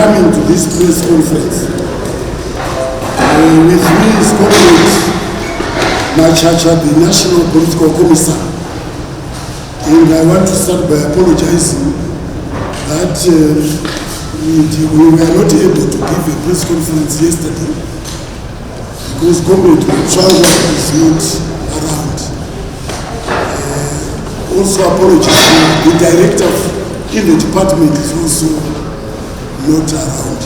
coming to this press conference. With me is comrade Machacha, the National Political Commissar. And I want to start by apologizing that we were not able to give a press conference yesterday because comrade Provincial is not around. Also apologize to the director in the department is also not around.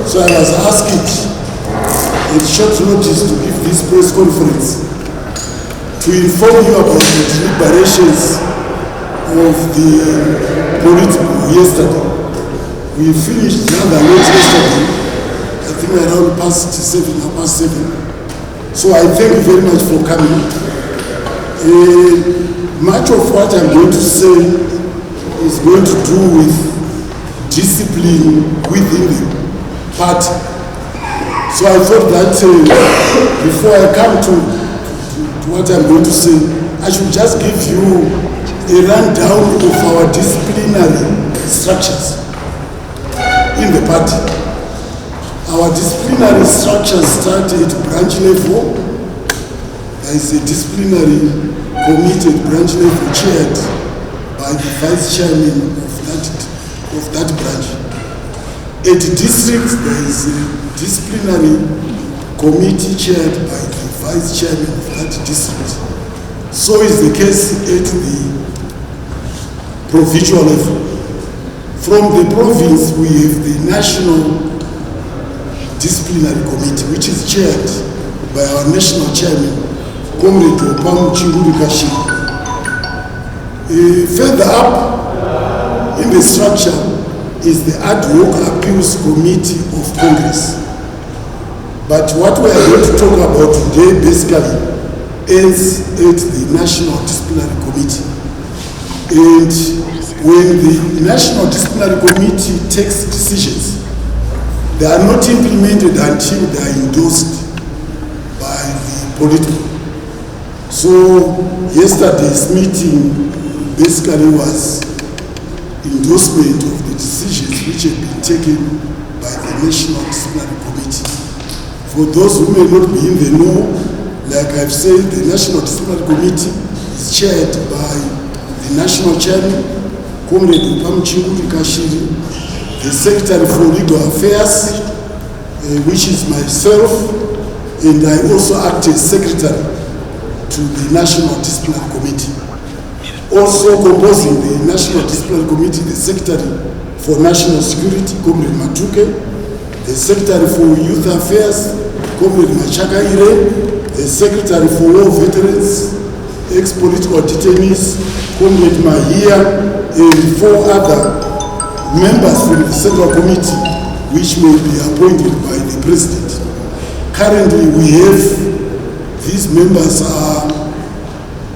So I was asked at short notice to give this press conference to inform you about the deliberations of the Politburo yesterday. We finished rather late yesterday, I think around past 7. So I thank you very much for coming. Much of what I'm going to say is going to do with discipline within the party. So I thought that before I come to what I'm going to say, I should just give you a rundown of our disciplinary structures in the party. Our disciplinary structures start at branch level. There is a disciplinary committee at branch level chaired by the vice chairman of that branch. At district, there is a disciplinary committee chaired by the vice chairman of that district. So is the case at the provincial level. From the province, we have the National Disciplinary Committee, which is chaired by our national chairman, Comrade Kashi. Further up in the structure is the Ad Hoc Appeals Committee of Congress. But what we are going to talk about today basically ends at the National Disciplinary Committee. And when the National Disciplinary Committee takes decisions, they are not implemented until they are endorsed by the Politburo. So yesterday's meeting basically was endorsement of the decisions which have been taken by the National Disciplinary Committee. For those who may not be in the know, like I've said, the National Disciplinary Committee is chaired by the National Chairman, Comrade Kashi, the Secretary for Legal Affairs, which is myself, and I also act as Secretary to the National Disciplinary Committee. Also composing the National Disciplinary Committee, the Secretary for National Security, Comrade Matuke, the Secretary for Youth Affairs, Comrade Machaka Ire, the Secretary for War Veterans, ex-political detainees, Comrade Mahia, and 4 other members from the Central Committee, which may be appointed by the President. Currently, we have these members are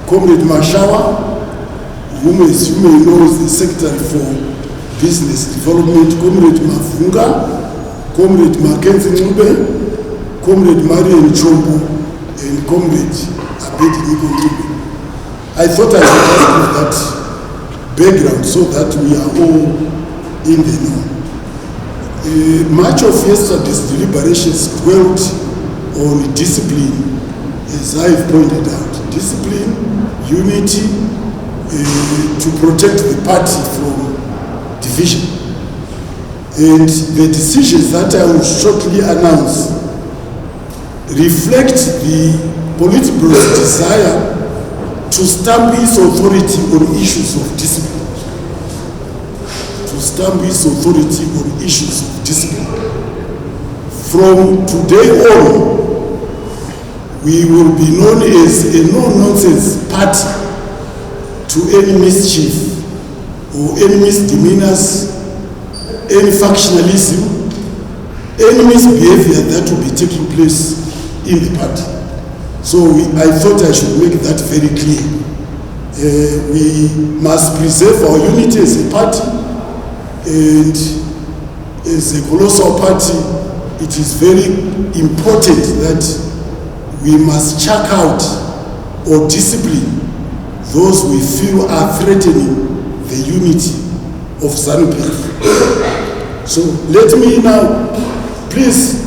Comrade Mashawa, whom as you may know is the Secretary for Business Development, Comrade Mavunga, Comrade Mackenzie Mube, Comrade Marian Chombo, and Comrade Abedi Nikonube. I thought I should just give that background so that we are all in the know. Much of yesterday's deliberations dwelt on discipline, as I've pointed out. Discipline, unity, to protect the party from division. And the decisions that I will shortly announce reflect the Politburo's desire to stamp its authority on issues of discipline. To stamp its authority on issues of discipline. From today on, we will be known as a no-nonsense party to any mischief or any misdemeanors, any factionalism, any misbehavior that will be taking place in the party. So I thought I should make that very clear. We must preserve our unity as a party, and as a colossal party, it is very important that we must check out or discipline those we feel are threatening the unity of ZANU PF. So let me now, please,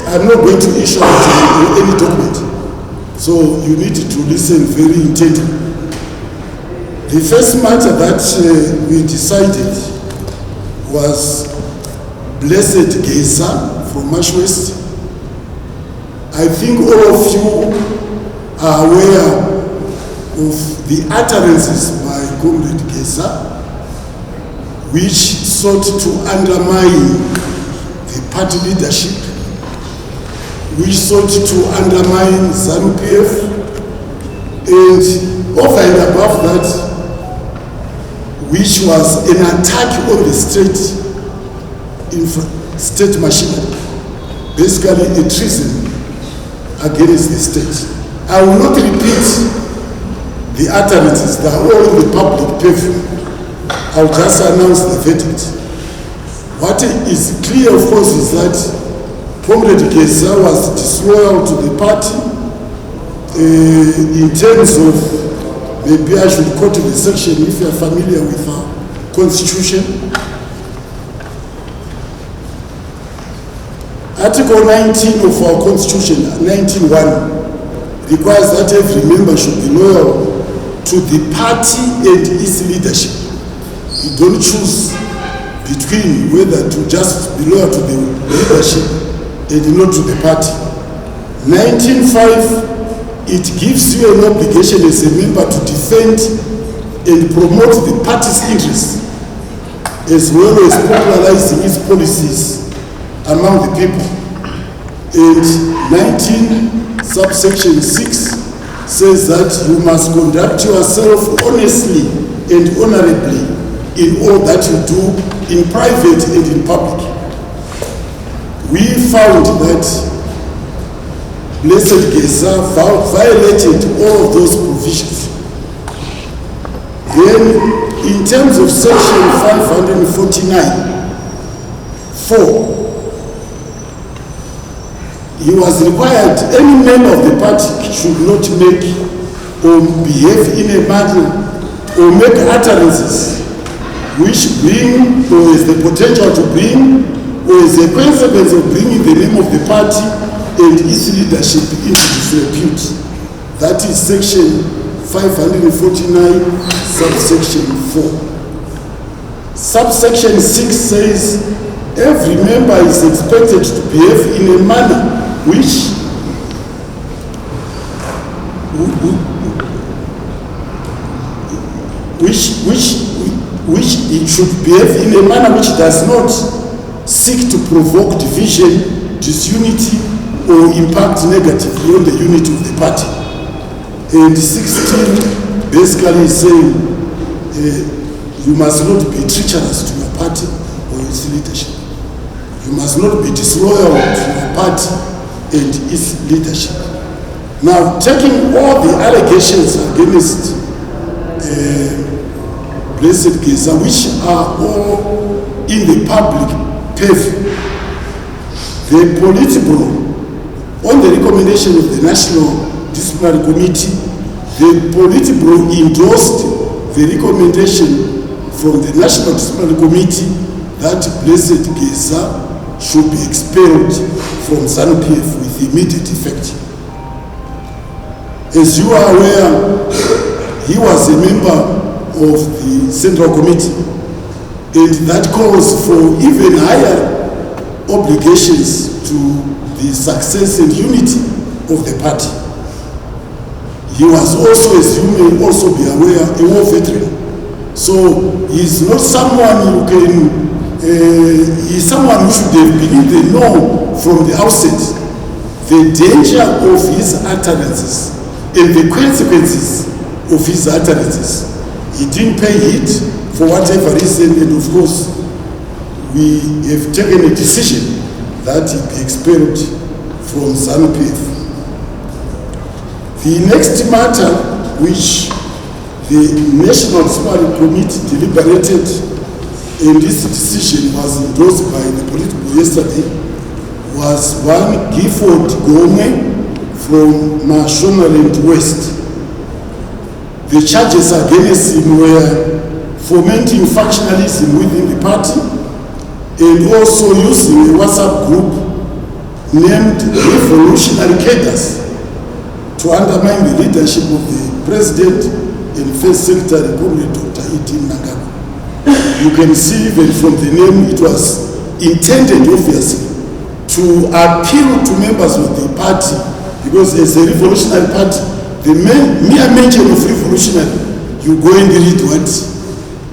I'm not going to issue out any document. So you need to listen very intently. The first matter that we decided was Blessed Geza from Marsh West. I think all of you are aware of the utterances by Comrade Geza, which sought to undermine the party leadership, which sought to undermine ZANU PF, and over and above that, which was an attack on the state machinery, basically a treason against the state. I will not repeat the utterances, they are all in the public purview. I'll just announce the verdict. What is clear, of course, is that Comrade Geza was disloyal to the party in terms of, maybe I should quote the section if you are familiar with our constitution. Article 19 of our constitution, 19.1, requires that every member should be loyal to the party and its leadership. You don't choose between whether to just be loyal to the leadership and not to the party. 19.5, it gives you an obligation as a member to defend and promote the party's interests, as well as popularizing its policies among the people. And 19 subsection 6 says that you must conduct yourself honestly and honorably in all that you do in private and in public. We found that Blessed Geza violated all of those provisions. Then, in terms of section 549(4), he was required, any member of the party should not make or behave in a manner or make utterances which bring or has the potential to bring or is a consequence of bringing the name of the party and its leadership into disrepute. That is section 549, subsection 4. Subsection 6 says, every member is expected to behave in a manner which it should behave in a manner which does not seek to provoke division, disunity, or impact negatively on the unity of the party. And 16 basically is saying you must not be treacherous to your party or its leadership. You must not be disloyal to your party and its leadership. Now, taking all the allegations against Blessed Geza, which are all in the public purview, the Politburo, on the recommendation of the National Disciplinary Committee, the Politburo endorsed the recommendation from the National Disciplinary Committee that Blessed Geza should be expelled from ZANU PF with immediate effect. As you are aware, he was a member of the Central Committee, and that calls for even higher obligations to the success and unity of the party. He was also, as you may also be aware, a war veteran. So he is not someone who can he is someone who should have been in the know from the outset the danger of his utterances and the consequences of his utterances. He didn't pay heed for whatever reason, and of course, we have taken a decision that he be expelled from ZANU PF. The next matter which the National Disciplinary Committee deliberated, and this decision was endorsed by the Politburo yesterday, was one Gifford Gome from Mashonaland West. The charges against him were fomenting factionalism within the party, and also using a WhatsApp group named Revolutionary Cadres to undermine the leadership of the President and First Secretary, Comrade Dr. Itin Nangaba. You can see even from the name it was intended, obviously, to appeal to members of the party, because as a revolutionary party, the mere mention of revolutionary, you go and read what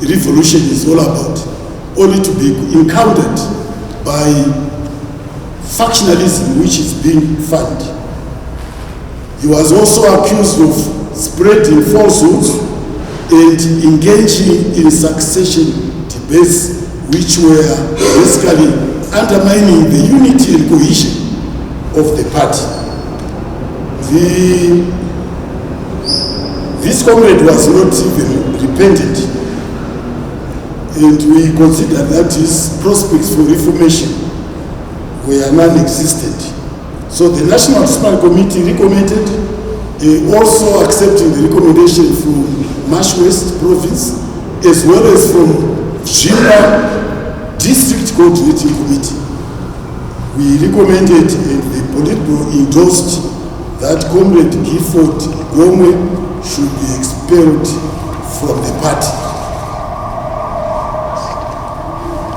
revolution is all about, only to be encountered by factionalism which is being funded. He was also accused of spreading falsehoods and engaging in succession debates which were basically undermining the unity and cohesion of the party. This comrade was not even repentant, and we consider that his prospects for reformation were non-existent. So the National Disciplinary Committee recommended, also accepting the recommendation from Marsh West Province, as well as from Timba District Coordinating Committee. We recommended and the Politburo endorsed that Comrade Gifford Gomwe should be expelled from the party.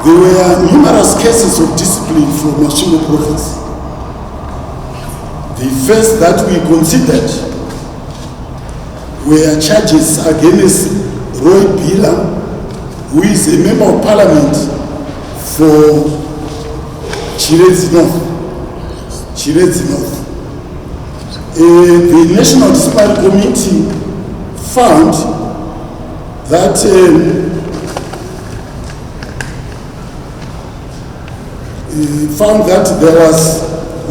There were numerous cases of discipline from Mashingo Province. The first that we considered were charges against Roy Bila, who is a member of parliament for Chirezi North. The National Disciplinary Committee found that there was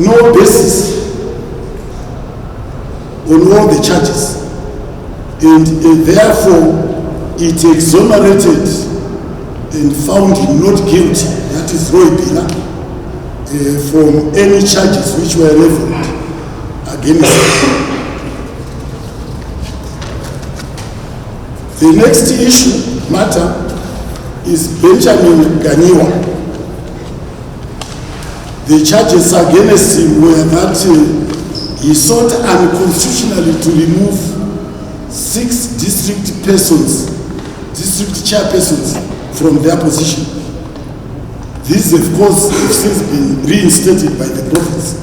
no basis on all the charges, and therefore it exonerated and found him not guilty, that is Roy Bila, from any charges which were leveled against him. The next matter is Benjamin Ganiwa. The charges against him were that he sought unconstitutionally to remove 6 district chairpersons from their position. These, of course, have since been reinstated by the province,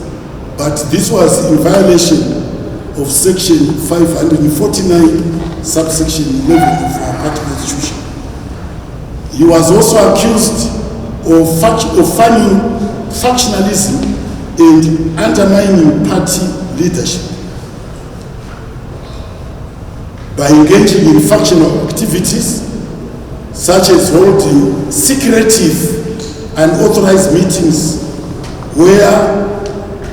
but this was in violation of Section 549, subsection 11 of our party constitution. He was also accused of funding factionalism and undermining party leadership by engaging in factional activities such as holding secretive unauthorized meetings where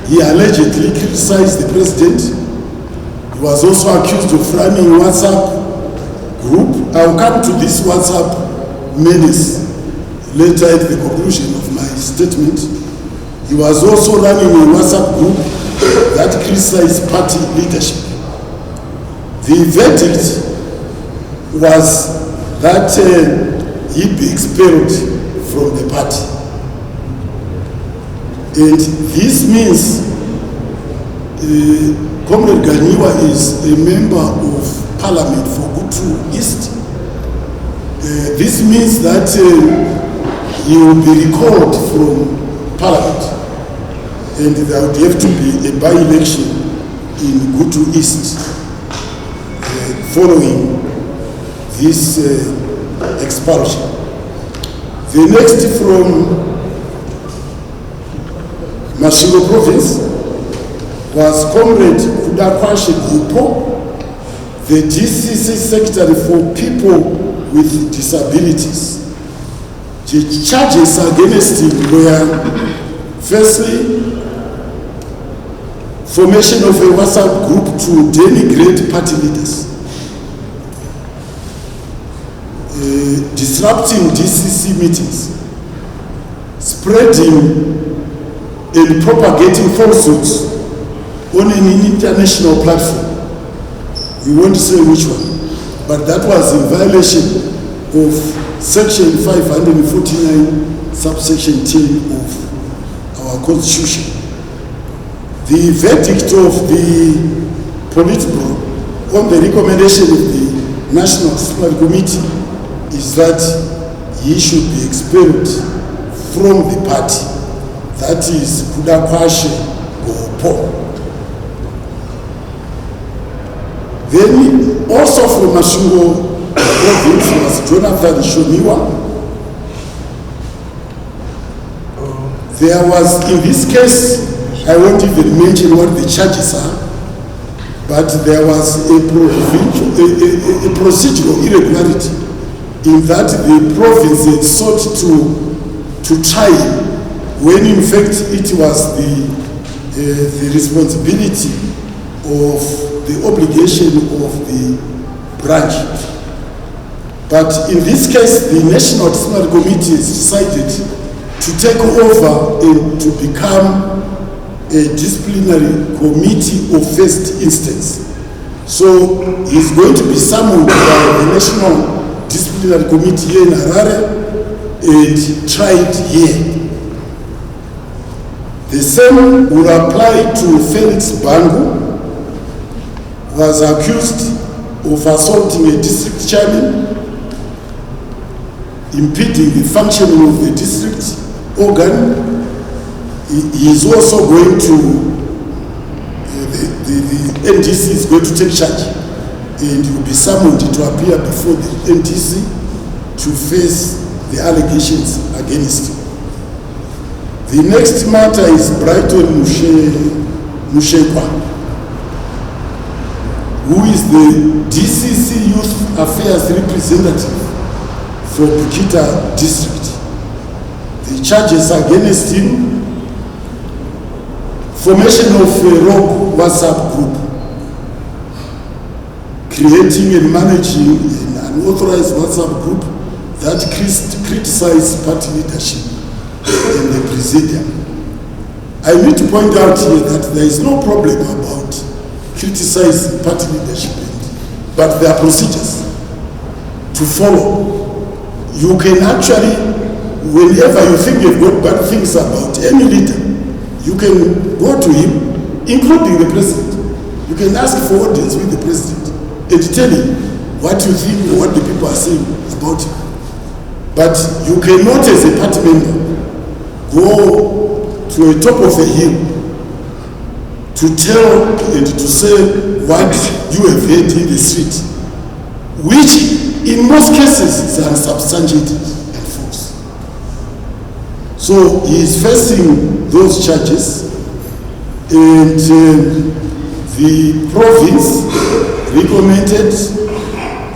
he allegedly criticized the president. He was also accused of running a WhatsApp group. I'll come to this WhatsApp menace later at the conclusion of my statement. He was also running a WhatsApp group that criticized party leadership. The verdict was that he be expelled from the party. And this means Comrade Ganiwa is a member of parliament for Gutu East. This means that he will be recalled from parliament, and there would have to be a by-election in Gutu East following this expulsion. The next from Mashingo Province was Comrade Kudakwashe Gupo, the GCC Secretary for People with Disabilities. The charges against him were, firstly, formation of a WhatsApp group to denigrate party leaders, disrupting DCC meetings, spreading and propagating falsehoods on an international platform. We won't say which one, but that was in violation of Section 549, subsection 10 of our Constitution. The verdict of the Politburo on the recommendation of the National Disciplinary Committee is that he should be expelled from the party. That is Kudakwashe Gopo. Then also from Masvingo province was Jonathan Shomiwa. There was, in this case, I won't even mention what the charges are, but there was a procedural irregularity in that the province had sought to try when in fact it was the responsibility of the obligation of the branch. But in this case, the National Disciplinary Committee has decided to take over and to become a disciplinary committee of first instance. So he's going to be summoned by the National Disciplinary Committee here in Harare and tried here. The same will apply to Felix Bangu, who was accused of assaulting a district chairman, impeding the functioning of the district organ. He is also going to, the NDC is going to take charge and he will be summoned to appear before the NDC to face the allegations against him. The next matter is Brighton Mushekwa, who is the DCC Youth Affairs representative for Bukita District. The charges against him: formation of a rogue WhatsApp group, creating and managing an unauthorized WhatsApp group that criticized party leadership and the presidium. I need to point out here that there is no problem about criticizing party leadership, but there are procedures to follow. You can actually, whenever you think you've got bad things about any leader, you can go to him, including the president. You can ask for audience with the president and tell him what you think or what the people are saying about him. But you cannot, as a party member, go to the top of a hill to tell and to say what you have heard in the street, which in most cases is unsubstantiated and false. So he is facing those charges, and the province recommended,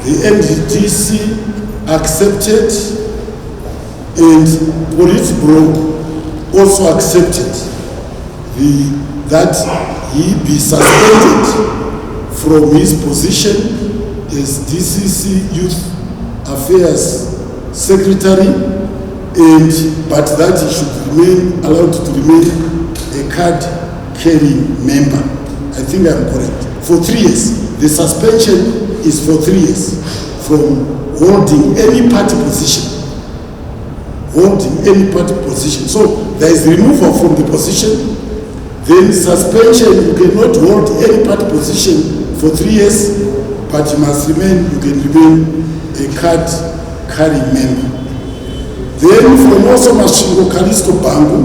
the NDC accepted, and Politburo also accepted that he be suspended from his position as DCC Youth Affairs Secretary, but that he should remain allowed to remain a card-carrying member. I think I'm correct. For 3 years. The suspension is for 3 years from holding any party position. Holding any party position. So there is removal from the position, then suspension. You cannot hold any party position for 3 years, but you must remain, you can remain a card-carrying member. Then from also Masvingo Kalisto Bangu,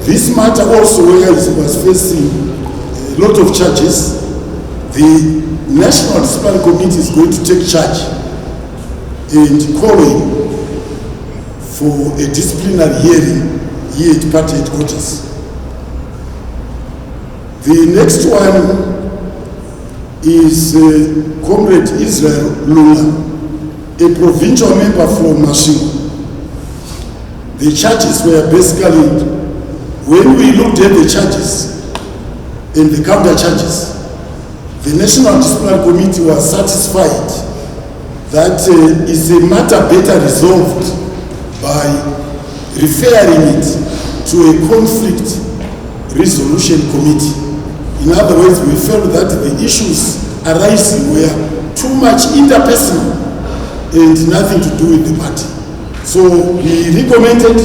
this matter also where he was facing a lot of charges, the National Disciplinary Committee is going to take charge and calling for a disciplinary hearing here at party headquarters. The next one is Comrade Israel Lula, a provincial member from Masvingo. The charges were basically, when we looked at the charges and the counter charges, the National Disciplinary Committee was satisfied that is a matter better resolved by referring it to a conflict resolution committee. In other words, we felt that the issues arising were too much interpersonal and nothing to do with the party. So we recommended,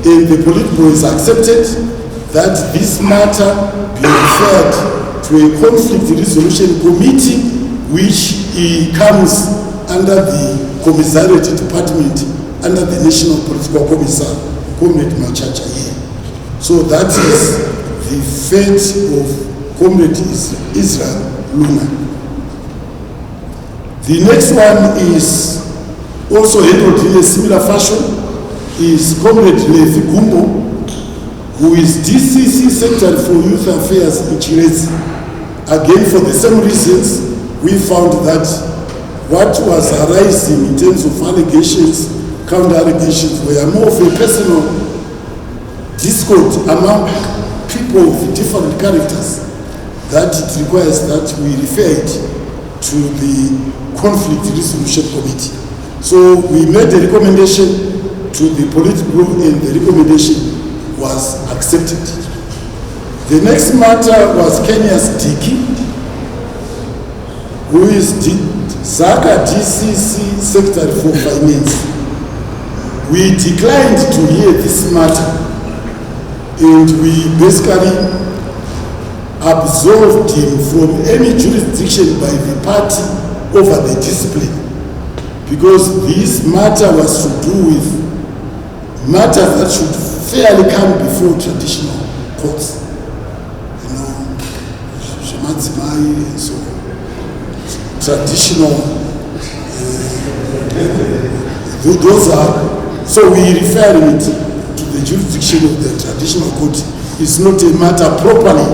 and the Politburo is accepted, that this matter be referred to a conflict resolution committee, which comes under the commissariat department, under the National Political Commissar, Comrade Machacha here. So that is the fate of Comrade Israel Luna. The next one is also handled in a similar fashion, is Comrade Levi Gumbo, who is DCC Secretary for Youth Affairs in Chirezi. Again, for the same reasons, we found that what was arising in terms of allegations, counter-allegations, were more of a personal discord among people of different characters, that it requires that we refer it to the Conflict Resolution Committee. So we made a recommendation to the Politburo, and the recommendation was accepted. The next matter was Kenya's Diki, who is Zaka DCC Secretary for Finance. We declined to hear this matter, and we basically absolved him from any jurisdiction by the party over the discipline, because this matter was to do with matters that should fairly come before traditional courts. You know, Shemadzimai and so on. Traditional, those are, so we refer it to the jurisdiction of the traditional court. It's not a matter properly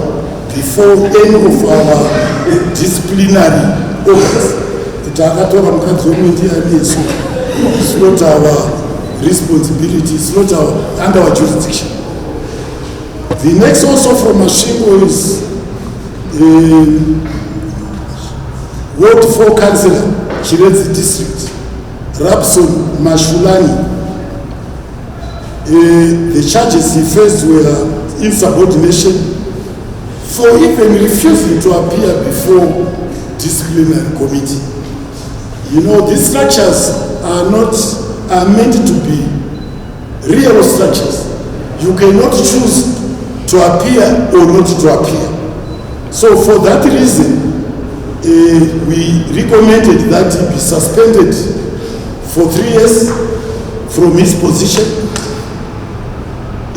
before any of our disciplinary organs. It's not our responsibility, it's not under our jurisdiction. The next also from Mashingo is Ward 4 Councillor, Chirezi District, Rapson Mashulani. The charges he faced were insubordination for even refusing to appear before disciplinary committee. You know, these structures are meant to be real structures. You cannot choose to appear or not to appear. So for that reason, we recommended that he be suspended for 3 years from his position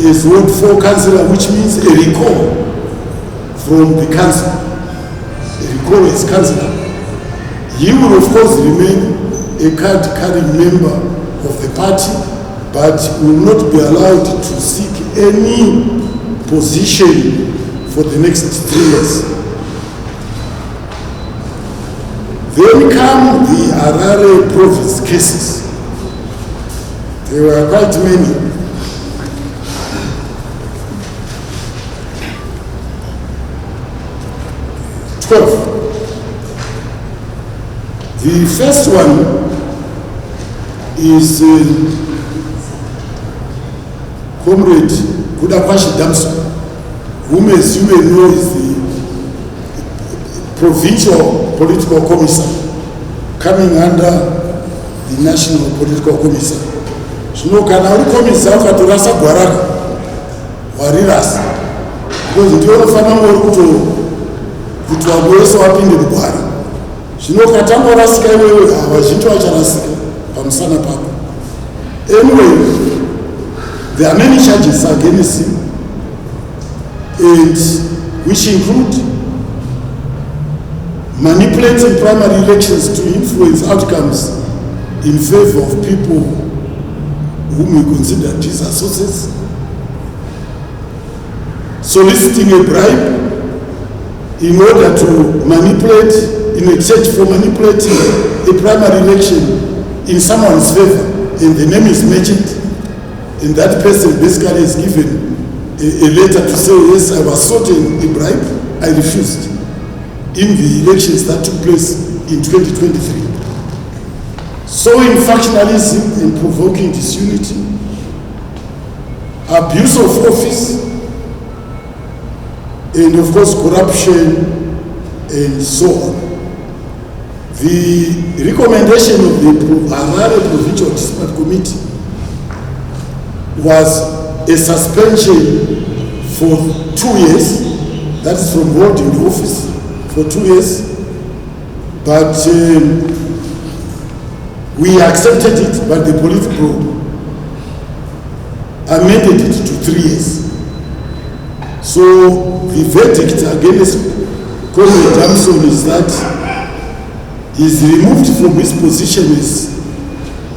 as Ward 4 Councillor, which means a recall from the council. A recall as councillor. He will of course remain a card-carrying member of the party, but will not be allowed to seek any position for the next 3 years. Then come the Harare province cases. There were quite many. The first one is Comrade Kudakwashi Damso, whom as you may know is the Provincial Political Commissar, coming under the National Political Commissar. Zvino kana uri commissar ukatorasa gwaraka warirasa, because ndiyo unofanira kuti wabuyesa wapinde mugwara. Zvino katangorasika iwewe vazhinji vacharasika pamusana pako. Anyway, there are many charges against him, and which include manipulating primary elections to influence outcomes in favor of people whom we consider disassociates, soliciting a bribe in order to manipulate, in exchange for manipulating a primary election in someone's favor, and the name is mentioned, and that person basically is given a letter to say, yes, I was sought a bribe, I refused, in the elections that took place in 2023. Sowing factionalism and provoking disunity, abuse of office, and of course corruption, and so on. The recommendation of the Harare Provincial Disciplinary Committee was a suspension for 2 years, that is from holding the office for 2 years, but we accepted it, but the Politburo amended it to 3 years. So the verdict against Comrade Damson is that he is removed from his position as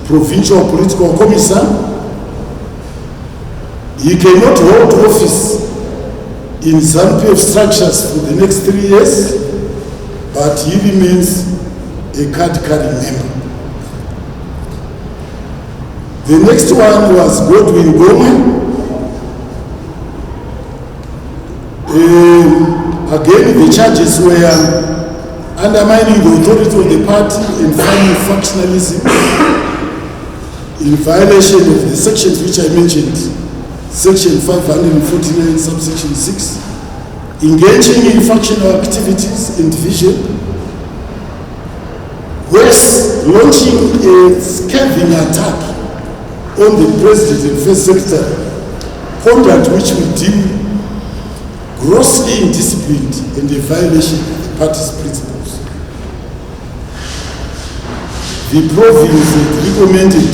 Provincial Political Commissar. He cannot hold office in ZANU PF structures for the next 3 years, but he remains a card-carrying member. The next one was Godwin Goma. Again, the charges were undermining the authority of the party and fighting factionalism in violation of the sections which I mentioned, Section 549, subsection 6, engaging in factional activities and division, worse, launching a scathing attack on the President and First Secretary, conduct which we deem grossly indisciplined and a violation of the party's principles. The province recommended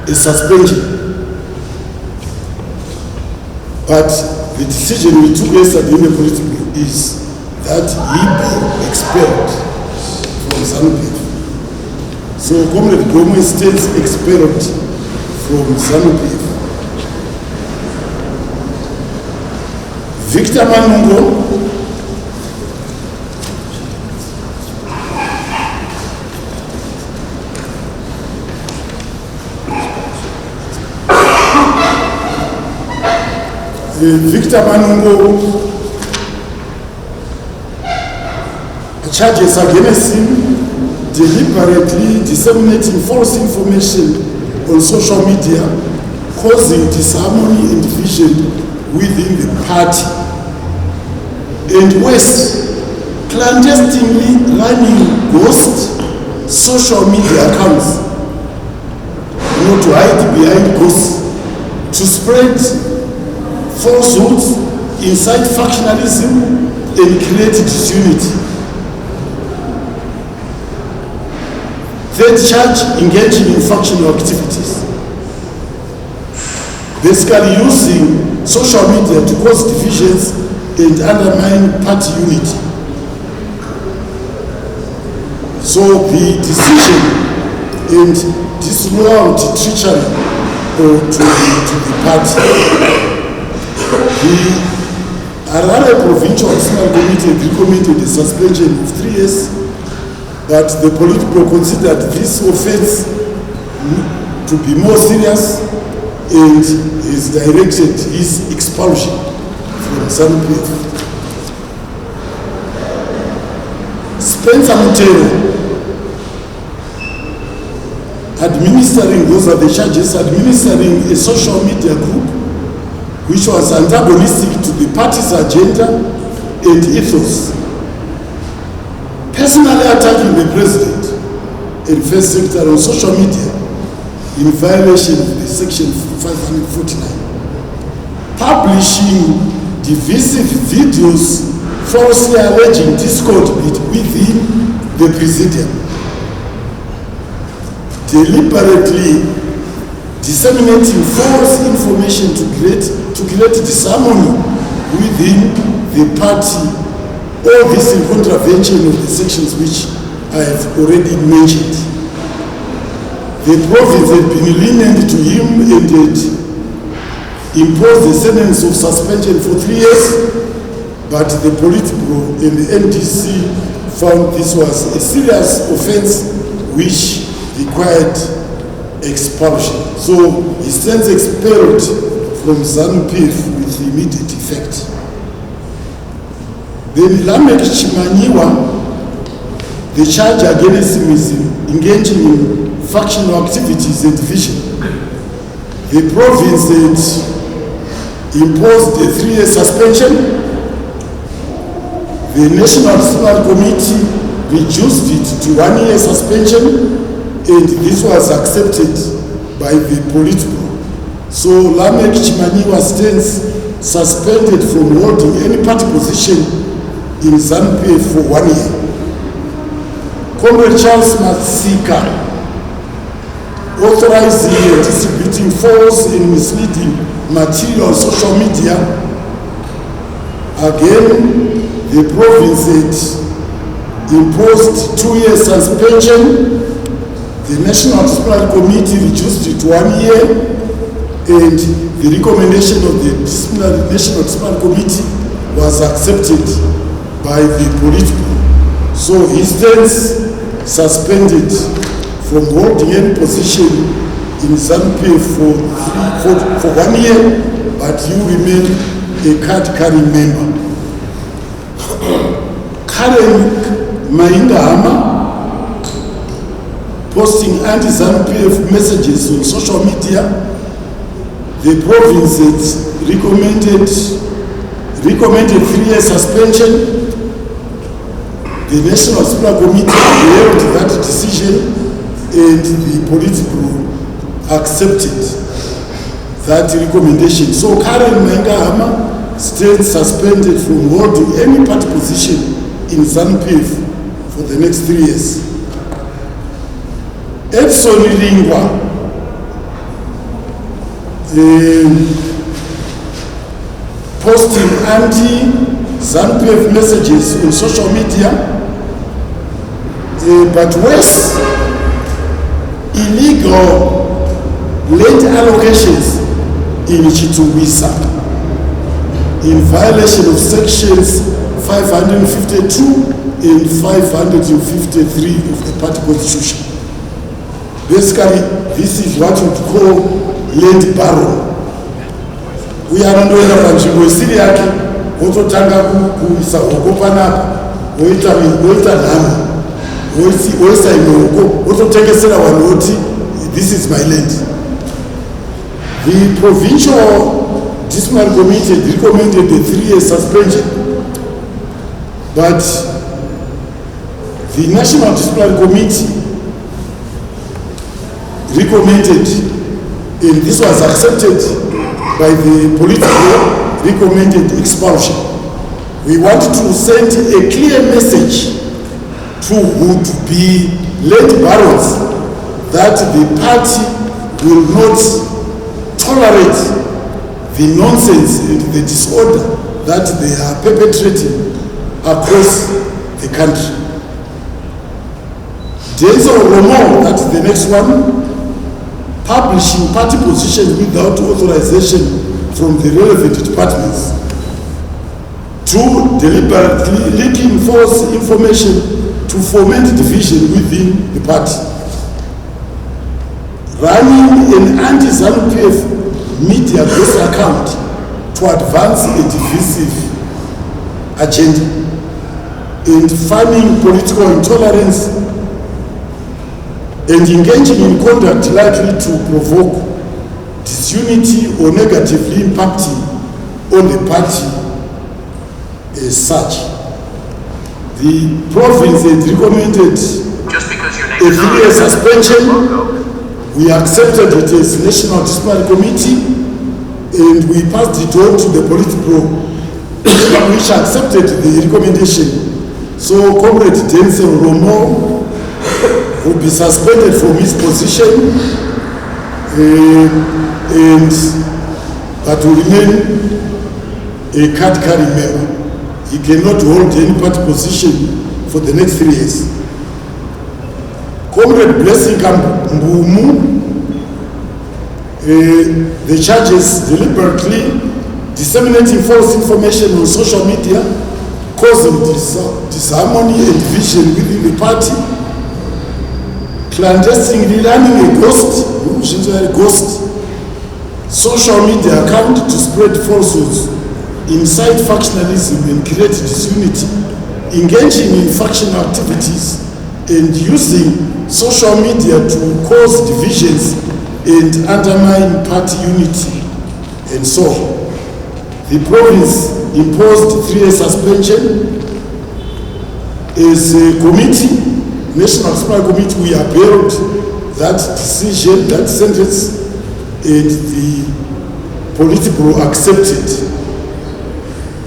a suspension, but the decision we took yesterday in the Politburo is that he be expelled from ZANU PF. So Comrade Goma stands expelled from ZANU PF. Victor Manungo, Victor Manungo, charges against him deliberately disseminating false information on social media, causing disharmony and division within the party, and worse, clandestinely running ghost social media accounts, to hide behind ghosts, to spread falsehoods, incite factionalism, and create disunity. Third charge, engaging in factional activities, basically using social media to cause divisions and undermine party unity. So the decision and disloyalty, treachery to the party. The Harare Provincial Disciplinary Committee recommended the suspension of 3 years, but the Politburo considered this offense to be more serious and is directed his expulsion from ZANU PF. Spencer Mutero, those are the charges, administering a social media group which was antagonistic to the party's agenda and ethos, personally attacking the President and First Secretary on social media in violation of the Section 549, publishing divisive videos falsely alleging discord within the Presidium, deliberately disseminating false information to create disharmony within the party, all this in contravention of the sections which I have already mentioned. The province had been lenient to him and had imposed a sentence of suspension for 3 years, but the Politburo and the NDC found this was a serious offense which required expulsion. So he stands expelled from ZANU PF with immediate effect. Then Lamek Chimanyiwa, the charge against him is engaging in factional activities and division. The province had imposed a 3-year suspension. The National Disciplinary Committee reduced it to 1 year suspension, and this was accepted by the Politburo. So Lamek Chimanyiwa stands suspended from holding any party position in ZANU PF for 1 year. Comrade Charles Matsika, authorizing and distributing false and misleading material on social media. Again, the province had imposed 2 years suspension. The National Disciplinary Committee reduced it to 1 year, and the recommendation of the National Disciplinary Committee was accepted by the Politburo. So he stands suspended from holding any position in ZANU PF for 1 year, but you remain a card-carrying member. Karen Mahindahama, posting anti-ZANU PF messages on social media. The province had recommended 3 year suspension. The National Disciplinary Committee held that decision, and the Politburo accepted that recommendation. So Karen Mahindahama stands suspended from holding any party position in ZANU PF for the next 3 years. Edson Lingwa, posting anti-ZANU PF messages on social media, but worse, illegal land allocations in Chitungwisa in violation of sections 552 and 553 of the party constitution. Basically, this is what we call land baron. We are not doing a panchimbo isiri yake, wototanga kuisa hoko panapa, woita nama, woisa imoko, wototengesera wanoti, this is my land. The Provincial Disciplinary Committee recommended a 3 year suspension, but the National Disciplinary Committee recommended, and this was accepted by the Politburo, recommended expulsion. We want to send a clear message to who to be land barons that the party will not tolerate the nonsense and the disorder that they are perpetrating across the country. Denzel Romo, that's the next one, publishing party positions without authorization from the relevant departments. 2, deliberately leaking false information to foment division within the party. Running an anti-ZANU PF media based account to advance a divisive agenda and farming political intolerance and engaging in conduct likely to provoke disunity or negatively impacting on the party as such. The province had recommended a 3 year suspension. We accepted it as National Disciplinary Committee, and we passed it on to the Politburo, which accepted the recommendation. So Comrade Denzel Romo will be suspended from his position, but will remain a card-carrying member. He cannot hold any party position for the next 3 years. Comrade Blessing Mbumu, the charges deliberately disseminating false information on social media, causing disharmony and division within the party, clandestinely running a ghost social media account to spread falsehoods, incite factionalism and create disunity, engaging in factional activities, and using social media to cause divisions and undermine party unity, and so on. The province imposed 3 year suspension, as a committee, National Disciplinary Committee, we upheld that decision, that sentence, and the Politburo accepted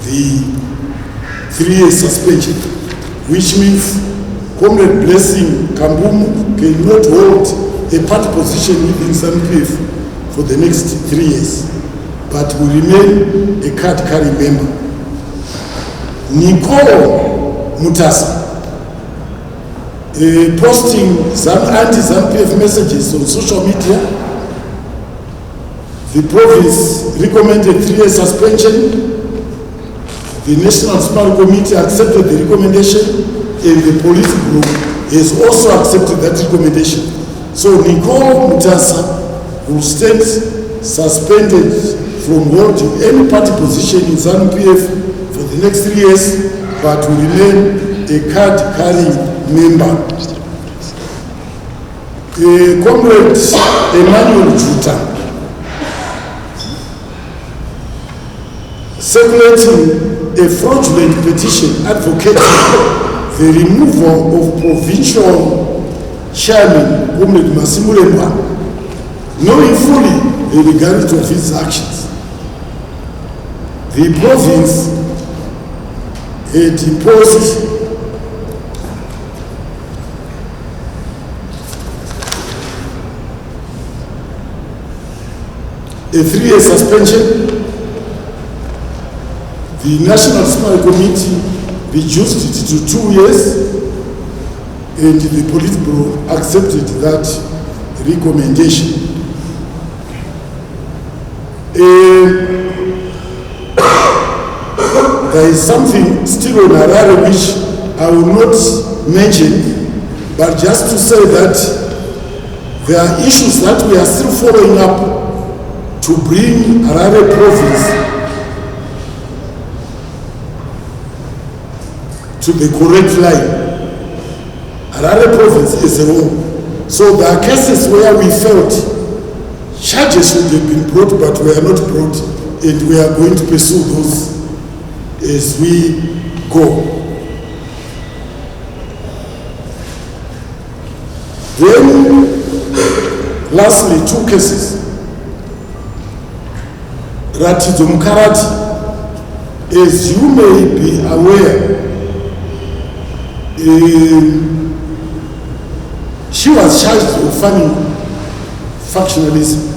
the 3-year suspension, which means Comrade Blessing Kambumu cannot hold a party position within ZANU PF for the next 3 years, but will remain a card-carrying member. Nicole Mutasa, posting anti-ZANU PF messages on social media. The province recommended 3-year suspension. The National Disciplinary Committee accepted the recommendation, and the Politburo has also accepted that recommendation. So Nicole Mutasa will stand suspended from holding any party position in ZANU PF for the next 3 years, but will remain a card-carrying member. Comrade Emmanuel Juta, circulating a fraudulent petition advocating the removal of Provincial Chairman Comrade Masimulemba, knowing fully the legality of his actions. The province had imposed a 3-year suspension. The National Disciplinary Committee reduced it to 2 years, and the Politburo accepted that recommendation. There is something still on Harare which I will not mention, but just to say that there are issues that we are still following up to bring Harare province to the correct line. Harare province is a whole. So there are cases where we felt charges should have been brought, but were not brought, and we are going to pursue those as we go. Then, lastly, 2 cases. Ratizo Mkarati, as you may be aware, she was charged with funding factionalism,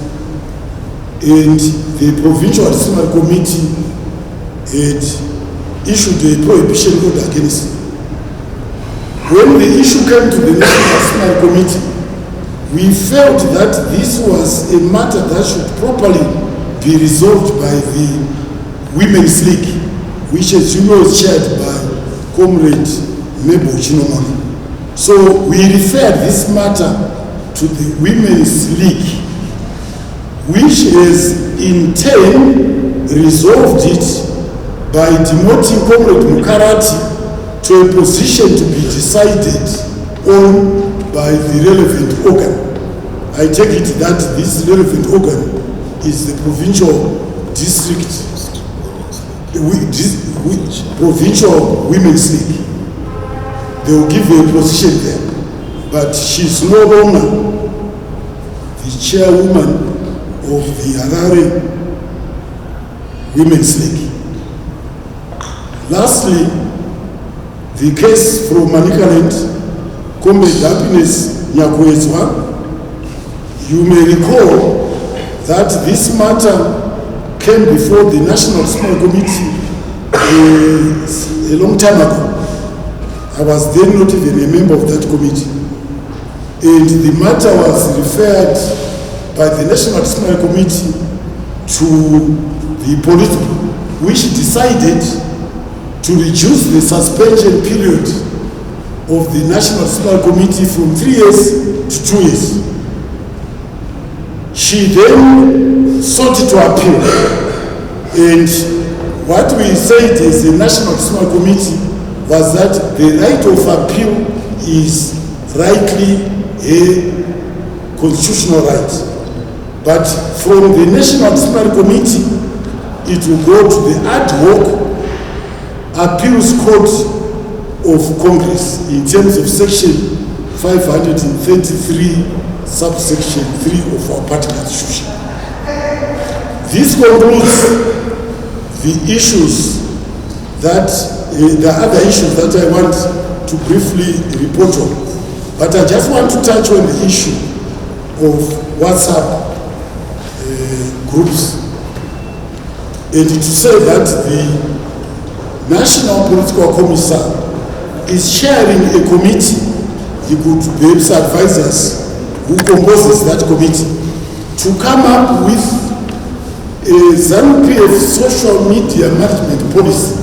and the Provincial Disciplinary Committee had issued a prohibition order against it. When the issue came to the National Disciplinary Committee, we felt that this was a matter that should properly be resolved by the Women's League, which, as you know, is chaired by Comrade Nebo Chinomoni. So we referred this matter to the Women's League, which has in turn resolved it by demoting Comrade Mkarati to a position to be decided on by the relevant organ. I take it that this relevant organ is the Provincial District, Provincial Women's League. They will give a position there, but she's no longer the chairwoman of the Harare Women's League. Lastly, the case from Manicaland, Comrade Happiness Nyakwezwa. You may recall that this matter came before the National Disciplinary Committee a long time ago. I was then not even a member of that committee. And the matter was referred by the National Disciplinary Committee to the Politburo, which decided to reduce the suspension period of the National Disciplinary Committee from 3 years to 2 years. She then sought to appeal. And what we said as the National Disciplinary Committee was that the right of appeal is rightly a constitutional right. But from the National Disciplinary Committee, it will go to the ad hoc appeals court of Congress in terms of section 533 subsection 3 of our party constitution. This concludes the issues that, the other issues that I want to briefly report on. But I just want to touch on the issue of WhatsApp groups, and to say that the National Political Commissar is chairing a committee. He could perhaps advise us who composes that committee to come up with a ZANU PF social media management policy.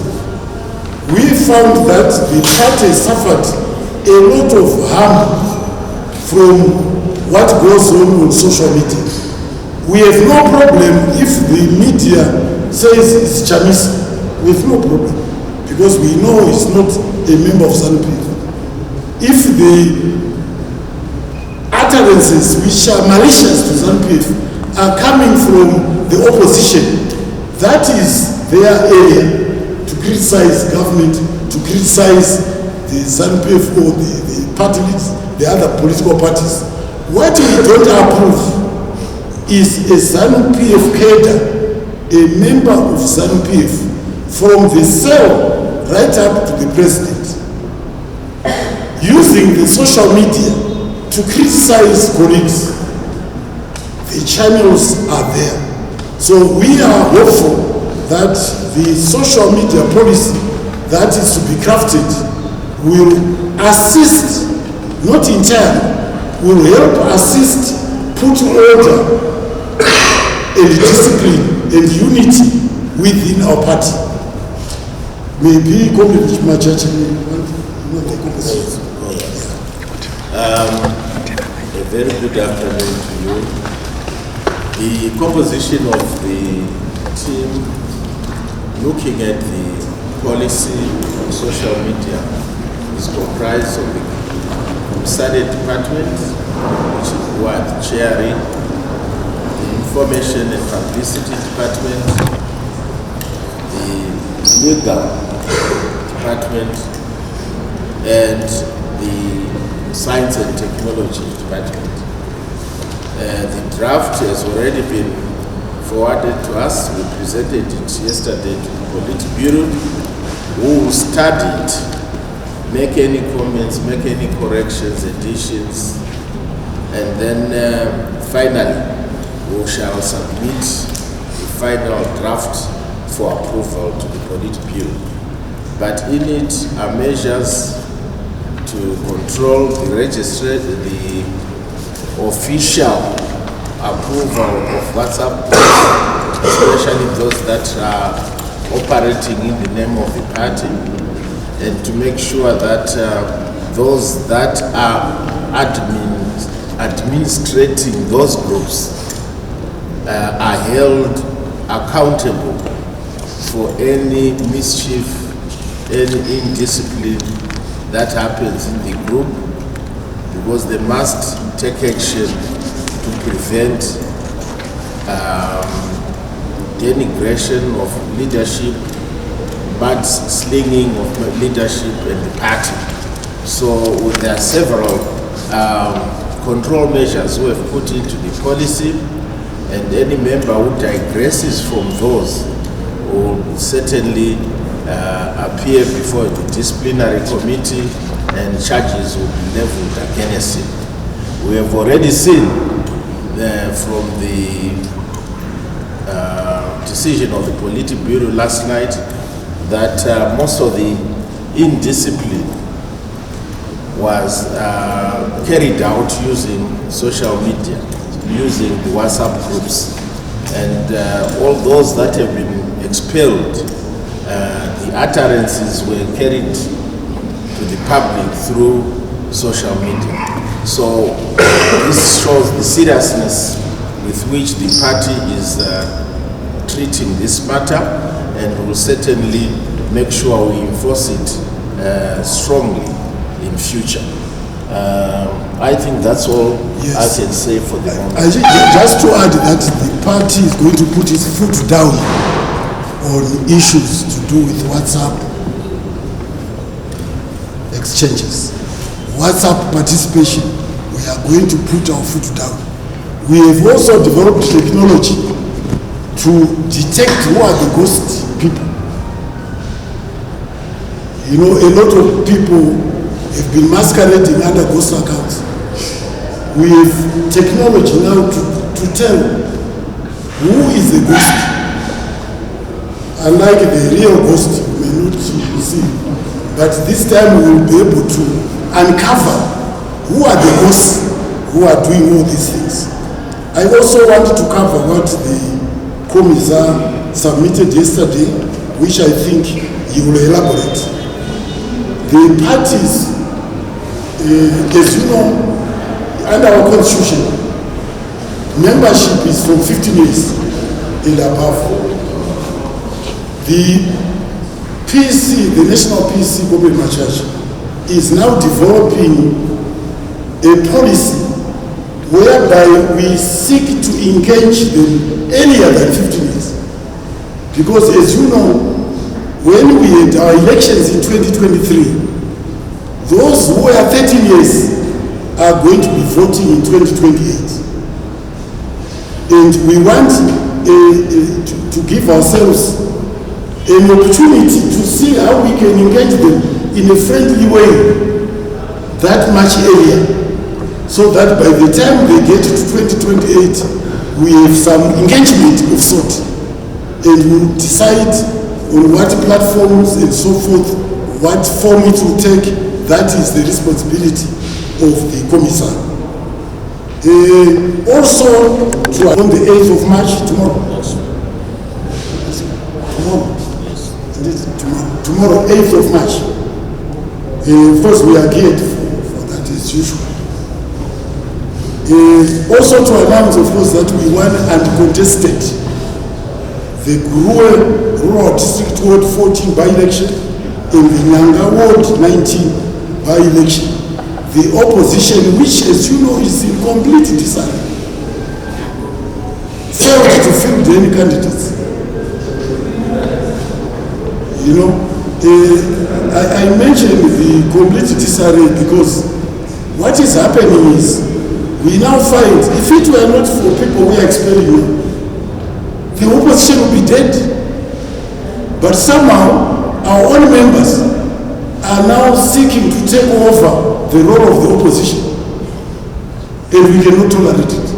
We found that the party suffered a lot of harm from what goes on social media. We have no problem if the media says it's Chamisa. We have no problem, because we know he's not a member of ZANU PF. If the utterances which are malicious to ZANU PF are coming from the opposition, that is their area to criticize government, to criticize the ZANU PF or the parties, the other political parties. What we don't approve is a ZANU PF cadre, a member of ZANU PF, from the cell right up to the president, using the social media to criticize colleagues. The channels are there. So we are hopeful that the social media policy that is to be crafted will assist, not entirely, will help assist put order and discipline and unity within our party. Maybe community church a very good afternoon to you. The composition of the team looking at the policy on social media is comprised of the Commissariat Department, which is what chairing, the Information and Publicity Department, the Legal Department, and the Science and Technology Department. The draft has already been forwarded to us. We presented it yesterday to the Politburo, who will study it, make any comments, make any corrections, additions, and then finally we shall submit the final draft for approval to the Politburo. But in it are measures to control the registry, the official approval of WhatsApp, especially those that are operating in the name of the party, and to make sure that those that are administrating those groups are held accountable for any mischief, any indiscipline that happens in the group, because they must take action to prevent denigration of leadership, mudslinging of leadership and the party. So there are several control measures we have put into the policy, and any member who digresses from those will certainly appear before the disciplinary committee, and charges will be leveled against him. We have already seen from the decision of the Politburo last night that most of the indiscipline was carried out using social media, using the WhatsApp groups, and all those that have been expelled, the utterances were carried to the public through social media. So this shows the seriousness with which the party is treating this matter, and will certainly make sure we enforce it strongly in future. I think that's all I can say for the moment. Just to add that the party is going to put its foot down on issues to do with WhatsApp. exchanges. WhatsApp participation, we are going to put our foot down. We have also developed technology to detect who are the ghost people. You know, a lot of people have been masquerading under ghost accounts. We have technology now to tell who is the ghost. Unlike the real ghost, you may not see. But this time we will be able to uncover who are the ghosts who are doing all these things. I also want to cover what the Commissar submitted yesterday, which I think he will elaborate. The parties, as you know, under our constitution, membership is from 15 years and above. The PC, the National PC Government Church, is now developing a policy whereby we seek to engage them earlier than 15 years. Because as you know, when we had our elections in 2023, those who are 13 years are going to be voting in 2028. And we want to give ourselves an opportunity to see how we can engage them in a friendly way that much earlier, so that by the time they get to 2028, we have some engagement of sort, and we'll decide on what platforms and so forth, what form it will take. That is the responsibility of the Commissar. Also, on the 8th of March, tomorrow. Tomorrow, 8th of March. Of course, we are geared for that as usual. Also to announce, of course, that we won uncontested the Rural District Ward 14 by-election and the Nyanga Ward 19 by-election. The opposition, which, as you know, is in complete disarray, failed to field any candidates. You know, I mentioned the complete disarray because what is happening is we now find, if it were not for people we are expelling now, the opposition will be dead. But somehow, our own members are now seeking to take over the role of the opposition. And we cannot tolerate it.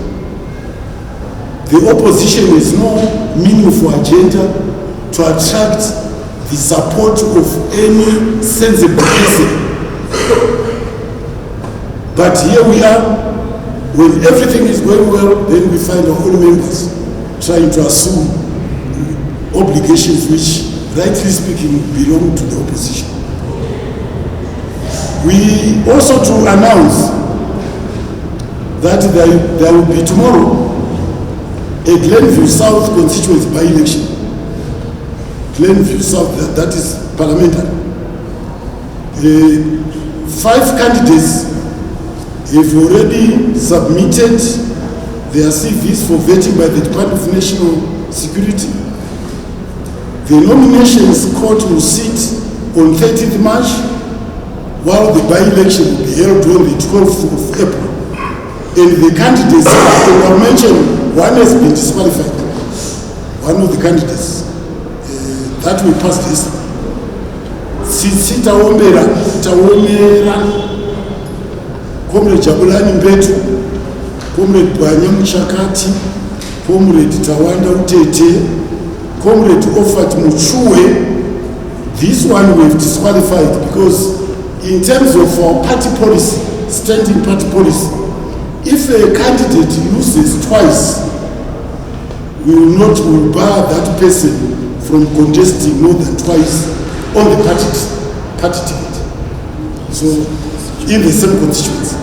The opposition has no meaningful agenda to attract the support of any sensible person. But here we are, when everything is going well, then we find our own members trying to assume obligations which, rightly speaking, belong to the opposition. We also to announce that there will be tomorrow a Glenview South constituency by-election. Glenview South, that is parliamentary. 5 candidates have already submitted their CVs for vetting by the Department of National Security. The nominations court will sit on 30th March, while the by-election will be held on the 12th of April. And the candidates, I mentioned, one has been disqualified. One of the candidates. That we passed this. Sita Omera, Comrade Jabulani Mbetu, Comrade Banyam Chakati, Comrade Tawanda Utete, Comrade Ofat Muchue. This one we have disqualified because in terms of our party policy, standing party policy, if a candidate loses twice, we will bar that person from contesting more than twice on the party ticket. So, in the same constituency.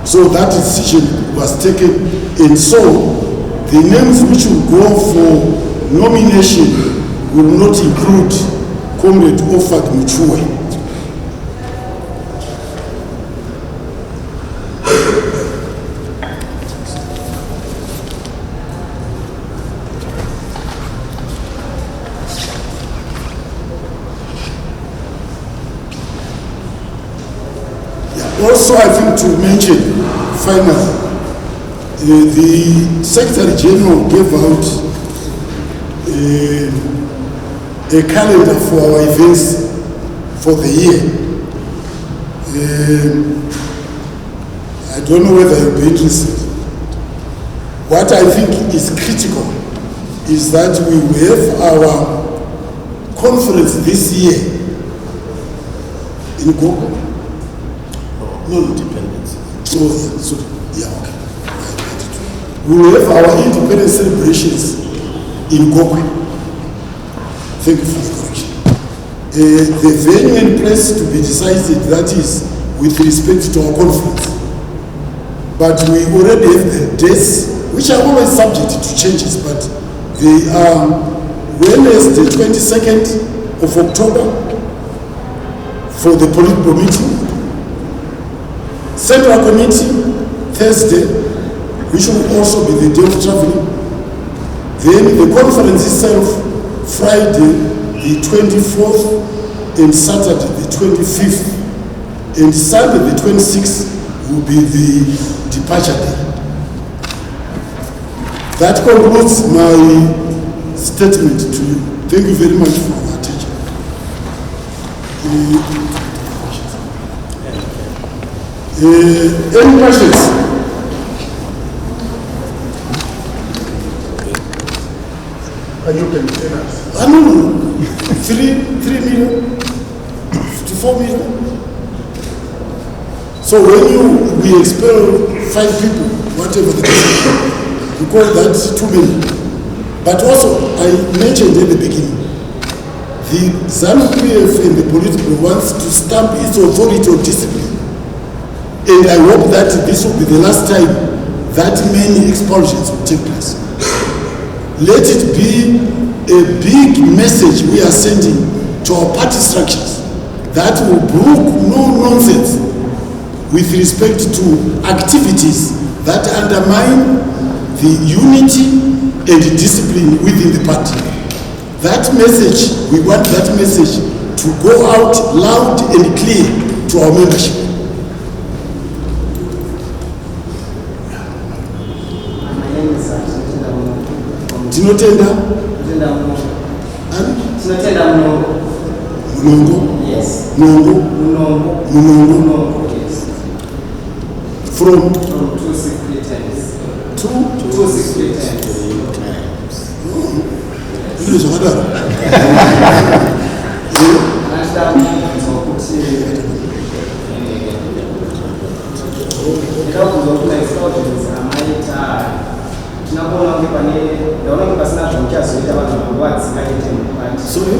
So that decision was taken, and so the names which will go for nomination will not include Comrade Ofat Muchue. also, I think, to mention, finally, the Secretary General gave out a calendar for our events for the year. I don't know whether you'll be interested. What I think is critical is that we will have our conference this year in Gogo. No, independence. So, yeah, okay. We will have our independence celebrations in Gogo. Thank you for the correction. The venue and place to be decided, that is with respect to our conference. But we already have the dates, which are always subject to changes, but they are Wednesday, 22nd of October for the Politburo meeting, Central Committee, Thursday, which will also be the day of traveling. Then the conference itself, Friday, the 24th, and Saturday, the 25th, and Sunday, the 26th, will be the departure day. That concludes my statement to you. Thank you very much for your attention. Any questions? You can tell us. No. 3 million to 4 million. So when we expel 5 people, whatever the case, we call that 2 million. But also, I mentioned at the beginning, the ZANU PF and the Provincial wants to stamp its authority on discipline. And I hope that this will be the last time that many expulsions will take place. Let it be a big message we are sending to our party structures that will brook no nonsense with respect to activities that undermine the unity and discipline within the party. That message, we want that message to go out loud and clear to our membership. Tinotenda? Munongo? Yes. Munongo? Yes. From 2 secretaries. 2 secretaries. English order. Sorry?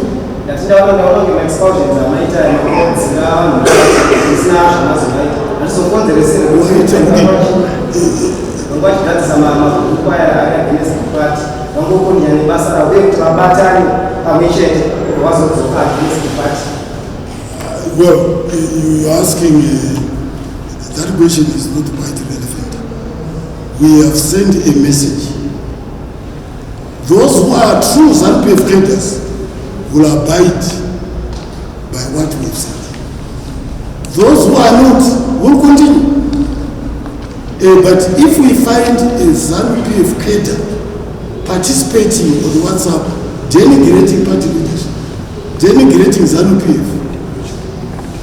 Well, you're asking, that question is not quite relevant. We have sent a message. Those who are true ZANU PF cadres will abide by what we have said. Those who are not will continue. But if we find a ZANU PF cadre participating on WhatsApp, denigrating party leadership, denigrating ZANU PF,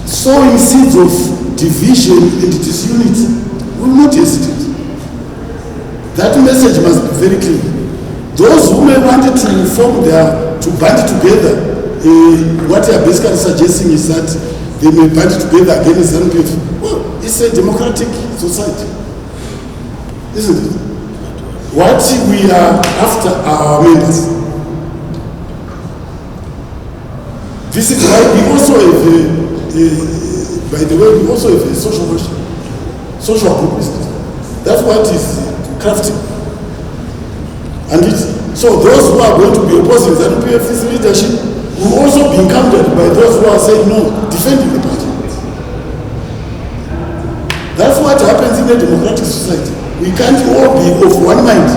sowing seeds of division and disunity, will not hesitate. That message must be very clear. Those who may want to form to band together, what they are basically suggesting is that they may band together against ZANU PF. Well, it's a democratic society, isn't it? What we are after are our members. This is why we also have by the way, we also have a social worship, social group business. That's what is crafting. And so those who are going to be opposing ZANU PF's leadership will also be encountered by those who are saying no, defending the party. That's what happens in a democratic society. We can't all be of one mind.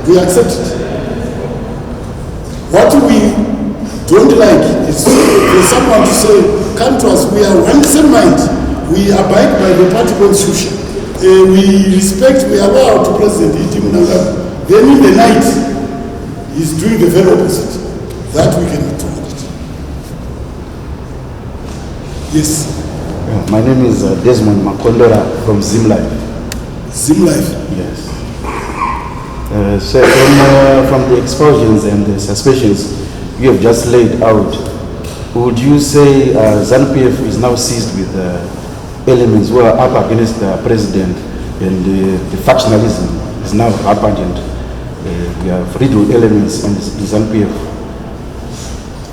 We accept it. What we don't like is for someone to say, come to us, we are one same mind. we abide by the party constitution. We respect, we allow to President Timba. Then in the night, he's doing the very opposite. That we cannot tolerate. Yes. My name is Desmond Makondora from ZimLife. ZimLife? Yes. So from the expulsions and the suspensions you have just laid out, would you say ZANU PF is now seized with elements who are up against the president, and the factionalism is now rampant, and we have riddled elements in the ZANU PF?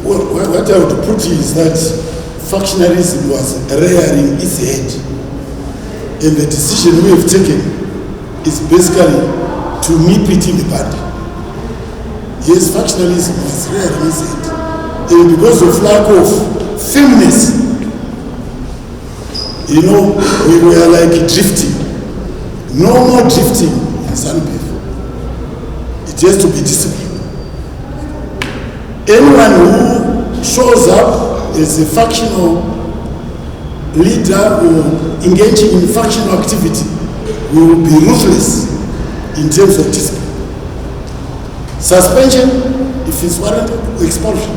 Well, what I would put is that factionalism was rearing its head, and the decision we have taken is basically to nip it in the bud. Yes, factionalism was rearing its head, and because of lack of firmness, you know, we were like drifting. No more drifting in ZANU PF. It has to be disciplined. Anyone who shows up as a factional leader or engaging in factional activity will be ruthless in terms of discipline. Suspension, if it's warranted, expulsion.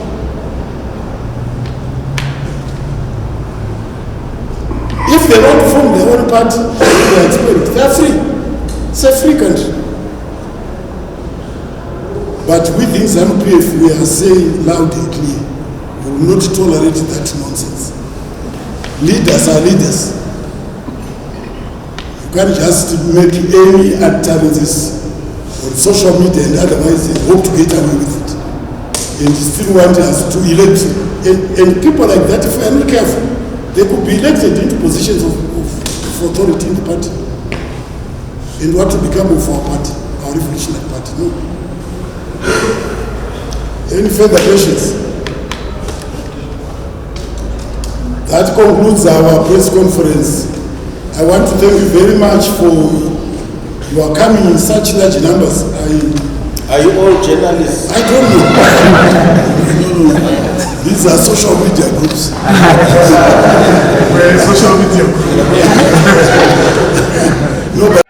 If they want to form their own party, they are expelled. They are free. It's a free country. But within ZANU PF, we are saying loud and clear, we will not tolerate that nonsense. Leaders are leaders. You can't just make any utterances on social media and otherwise and hope to get away with it. And still want us to elect. And people like that, if we are not careful, they could be elected into positions of authority in the party. And what will become of our party, our revolutionary party? No. Any further questions? That concludes our press conference. I want to thank you very much for your coming in such large numbers. Are you all journalists? I don't know. No. These are social media groups. We're a social media group. No, but